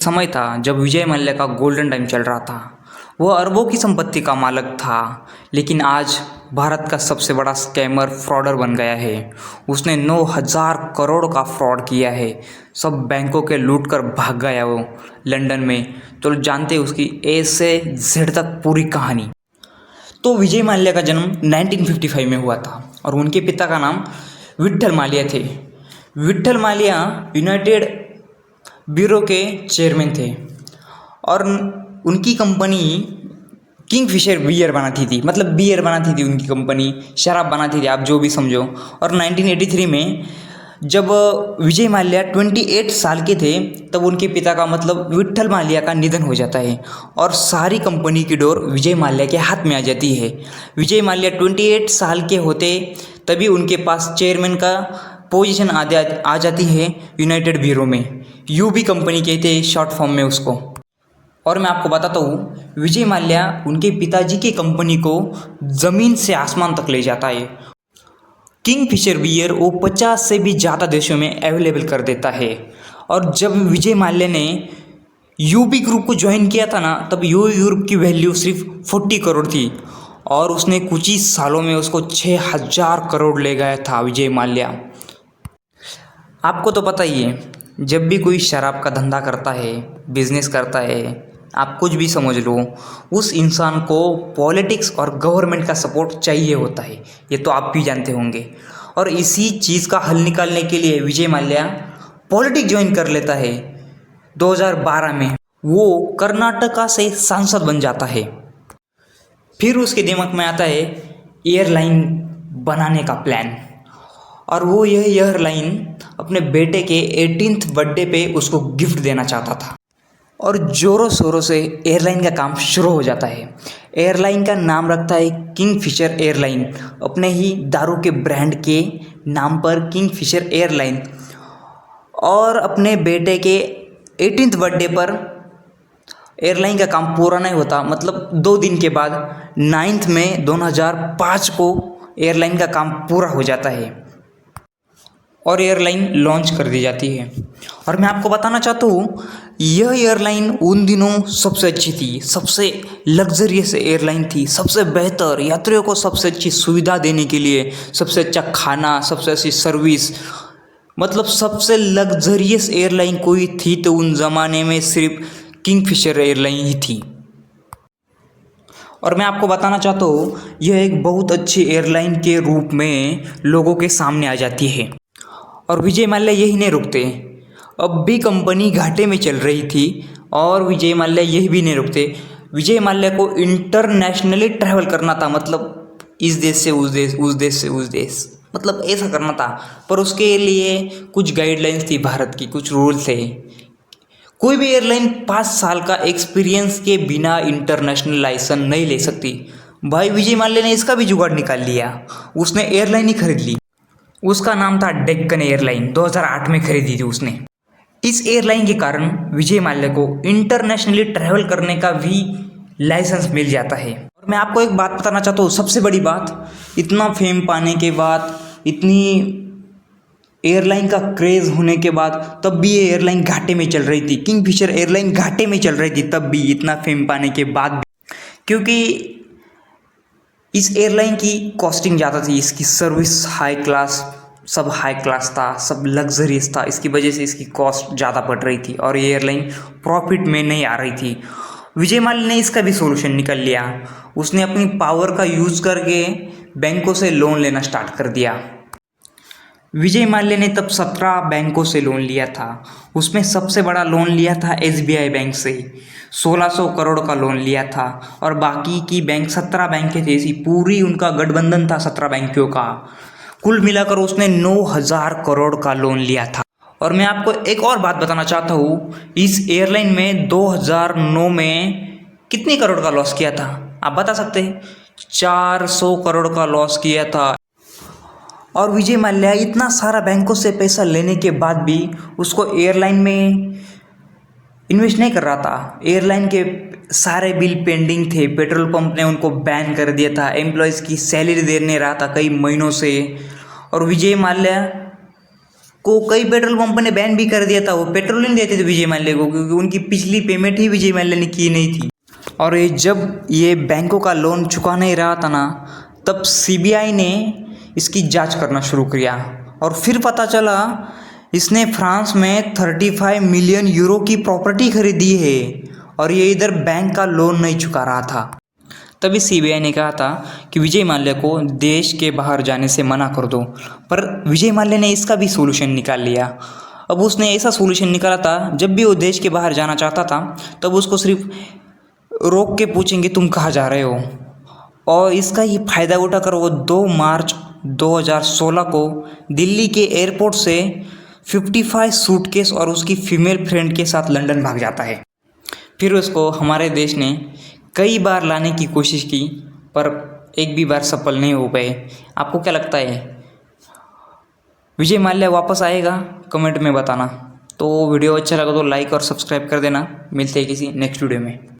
समय था जब विजय माल्या का गोल्डन टाइम चल रहा था। वह अरबों की संपत्ति का मालिक था, लेकिन आज भारत का सबसे बड़ा स्कैमर फ्रॉडर बन गया है। उसने 9,000 करोड़ का फ्रॉड किया है। सब बैंकों के लूट कर भाग गया वो लंदन में। तो जानते हैं उसकी ए से जेड तक पूरी कहानी। तो विजय माल्या का जन्म 1955 में हुआ था और उनके पिता का नाम विट्ठल माल्या थे। विट्ठल माल्या यूनाइटेड ब्यूरो के चेयरमैन थे और उनकी कंपनी किंगफिशर बियर बनाती थी, मतलब बियर बनाती थी उनकी कंपनी, शराब बनाती थी, आप जो भी समझो। और 1983 में जब विजय माल्या 28 साल के थे तब उनके पिता का मतलब विट्ठल माल्या का निधन हो जाता है और सारी कंपनी की डोर विजय माल्या के हाथ में आ जाती है। विजय माल्या 28 साल के होते तभी उनके पास चेयरमैन का पोजीशन आ जाती है यूनाइटेड ब्यूरो में। यूबी कंपनी कहते हैं शॉर्ट फॉर्म में उसको। और मैं आपको बताता हूँ, विजय माल्या उनके पिताजी की कंपनी को ज़मीन से आसमान तक ले जाता है। किंगफिशर बियर वो 50 से भी ज़्यादा देशों में अवेलेबल कर देता है। और जब विजय माल्या ने यूबी ग्रुप को ज्वाइन किया था ना, तब यूबी ग्रुप की वैल्यू सिर्फ 40 करोड़ थी और उसने कुछ ही सालों में उसको 6,000 करोड़ ले गया था विजय माल्या। आपको तो पता ही है, जब भी कोई शराब का धंधा करता है, बिजनेस करता है, आप कुछ भी समझ लो, उस इंसान को पॉलिटिक्स और गवर्नमेंट का सपोर्ट चाहिए होता है। ये तो आप भी जानते होंगे। और इसी चीज़ का हल निकालने के लिए विजय माल्या पॉलिटिक्स ज्वाइन कर लेता है। 2012 में वो कर्नाटका से सांसद बन जाता है। फिर उसके दिमाग में आता है एयरलाइन बनाने का प्लान, और वो यह एयरलाइन अपने बेटे के 18th बर्थडे पे उसको गिफ्ट देना चाहता था। और ज़ोरों शोरों से एयरलाइन का काम शुरू हो जाता है। एयरलाइन का नाम रखता है किंगफिशर एयरलाइन, अपने ही दारू के ब्रांड के नाम पर किंगफिशर एयरलाइन। और अपने बेटे के 18th बर्थडे पर एयरलाइन का काम पूरा नहीं होता, मतलब 2 दिन के बाद 9 मई 2005 को एयरलाइन का काम पूरा हो जाता है और एयरलाइन लॉन्च कर दी जाती है। और मैं आपको बताना चाहता हूँ, यह एयरलाइन उन दिनों सबसे अच्छी थी, सबसे लग्जरियस एयरलाइन थी, सबसे बेहतर, यात्रियों को सबसे अच्छी सुविधा देने के लिए सबसे अच्छा खाना, सबसे अच्छी सर्विस, मतलब सबसे लग्जरियस एयरलाइन कोई थी तो उन ज़माने में सिर्फ किंगफिशर एयरलाइन ही थी। और मैं आपको बताना चाहता हूँ, यह एक बहुत अच्छी एयरलाइन के रूप में लोगों के सामने आ जाती है। और विजय माल्या यही नहीं रुकते, अब भी कंपनी घाटे में चल रही थी और विजय माल्या यही भी नहीं रुकते। विजय माल्या को इंटरनेशनली ट्रैवल करना था, मतलब इस देश से उस देश, उस देश से उस देश, मतलब ऐसा करना था। पर उसके लिए कुछ गाइडलाइंस थी भारत की, कुछ रूल्स थे। कोई भी एयरलाइन 5 साल का एक्सपीरियंस के बिना इंटरनेशनल लाइसेंस नहीं ले सकती। भाई विजय माल्या ने इसका भी जुगाड़ निकाल लिया, उसने एयरलाइन ही खरीद ली। उसका नाम था डेक्कन एयरलाइन, 2008 में खरीदी थी उसने। इस एयरलाइन के कारण विजय माल्या को इंटरनेशनली ट्रैवल करने का भी लाइसेंस मिल जाता है। और मैं आपको एक बात बताना चाहता हूँ, सबसे बड़ी बात, इतना फेम पाने के बाद, इतनी एयरलाइन का क्रेज़ होने के बाद, तब भी ये एयरलाइन घाटे में चल रही थी। किंगफिशर एयरलाइन घाटे में चल रही थी तब भी, इतना फेम पाने के बाद भी, क्योंकि इस एयरलाइन की कॉस्टिंग ज़्यादा थी, इसकी सर्विस हाई क्लास, सब हाई क्लास था, सब लग्जरियस था। इसकी वजह से इसकी कॉस्ट ज़्यादा पड़ रही थी और ये एयरलाइन प्रॉफिट में नहीं आ रही थी। विजय माल्या ने इसका भी सोल्यूशन निकाल लिया। उसने अपनी पावर का यूज़ करके बैंकों से लोन लेना स्टार्ट कर दिया। विजय माल्या ने तब 17 बैंकों से लोन लिया था। उसमें सबसे बड़ा लोन लिया था एसबीआई बैंक से, 1600 करोड़ का लोन लिया था। और बाकी की बैंक 17 बैंकें थी, ऐसी पूरी उनका गठबंधन था 17 बैंकों का। कुल मिलाकर उसने 9,000 करोड़ का लोन लिया था। और मैं आपको एक और बात बताना चाहता हूँ, इस एयरलाइन में 2009 में कितने करोड़ का लॉस किया था, आप बता सकते हैं? 400 करोड़ का लॉस किया था। और विजय माल्या इतना सारा बैंकों से पैसा लेने के बाद भी उसको एयरलाइन में इन्वेस्ट नहीं कर रहा था। एयरलाइन के सारे बिल पेंडिंग थे, पेट्रोल पंप ने उनको बैन कर दिया था, एम्प्लॉयज़ की सैलरी दे नहीं रहा था कई महीनों से। और विजय माल्या को कई पेट्रोल पंप ने बैन भी कर दिया था, वो पेट्रोल नहीं देते थे विजय माल्या को, क्योंकि उनकी पिछली पेमेंट ही विजय माल्या ने की नहीं थी। और ये जब ये बैंकों का लोन चुका नहीं रहा था ना, तब सीबीआई ने इसकी जांच करना शुरू किया और फिर पता चला इसने फ्रांस में 35 मिलियन यूरो की प्रॉपर्टी खरीदी है और ये इधर बैंक का लोन नहीं चुका रहा था। तभी सीबीआई ने कहा था कि विजय माल्या को देश के बाहर जाने से मना कर दो, पर विजय माल्या ने इसका भी सोल्यूशन निकाल लिया। अब उसने ऐसा सोल्यूशन निकाला था, जब भी वो देश के बाहर जाना चाहता था तब उसको सिर्फ रोक के पूछेंगे तुम कहाँ जा रहे हो, और इसका ही फ़ायदा उठाकर वो 2 मार्च 2016 को दिल्ली के एयरपोर्ट से 55 सूटकेस और उसकी फीमेल फ्रेंड के साथ लंदन भाग जाता है। फिर उसको हमारे देश ने कई बार लाने की कोशिश की, पर एक भी बार सफल नहीं हो पाए। आपको क्या लगता है, विजय माल्या वापस आएगा? कमेंट में बताना। तो वीडियो अच्छा लगा तो लाइक और सब्सक्राइब कर देना। मिलते हैं किसी नेक्स्ट वीडियो में।